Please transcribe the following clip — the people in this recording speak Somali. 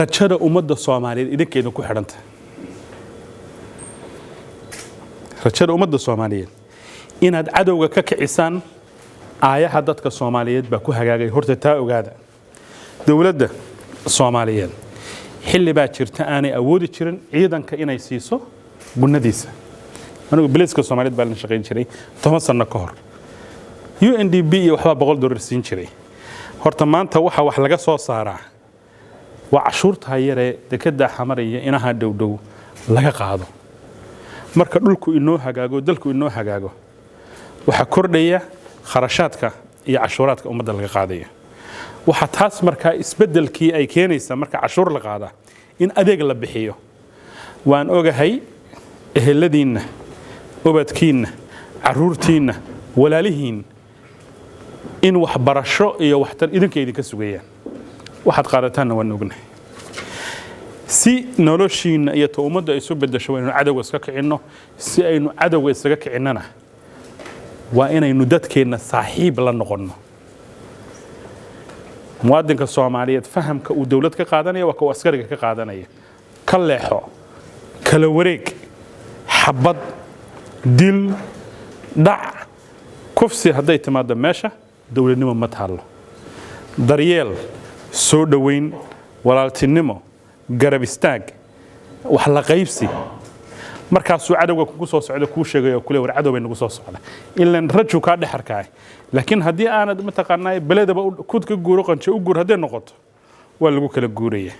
rajada ummadda Soomaaliyeed idinkeedu ku xidhanta rajada ummadda Soomaaliyeed inaad cadowga ka kicisaan aayaha dadka Soomaaliyeed baa ku hagaagay horta taa ogaada dawladda Soomaaliyeed xilli baa jirta aanay awoodi jirin ciidanka inay siiso bunadiisa anigu biliska Soomaaliyeed baa la shaqeyn jiray 10 sano ka hor UNDP iyo waxba $100 siin jiray horta maanta waxa wax laga soo saaraa وعشورتها يرى دكتة حمرية إنها دو لها قاعدة مركز دلكو إنه هجاجو دلكو إنه هجاجو وحكردية خرشاتك هي عشوراتك أمد القاعدية وحتحس مركز إسبدل كي أي كنيسة مركز عشور القاعدة إن أديك لبحيه وأن أوجه هي الذين أبدكين عرورتين ولا لهين إن وحبرشوا يوحتر إذا كيدك السوية waxaad qaadataan waa nugna si noloshiina iyo ummadda ay soo bedesho inuu cadawga iska kicino si aynu cadawga isaga kicinana waa inaynu dadkeena saaxiib la noqono muwaadinka Soomaaliyeed fahamka uu dawlad ka qaadanaya waa ka askariga ka qaadanaya ka leexo kala wareeg xabad dil dhac kufsi haday timaado meesha dawladnimo ma taalo daryeel soo dhaweyn walaaltinimo garab istaag wax la qaybsi markaas uu cadawga ku soo socdo ku sheegayo kule war cadow bay nagu soo socda ilaa rajuu ka dhaxarkaay laakiin hadii aanad mataqaanay beledaba ku guuro qanjo u guur hadii noqoto waa lagu kala guuraya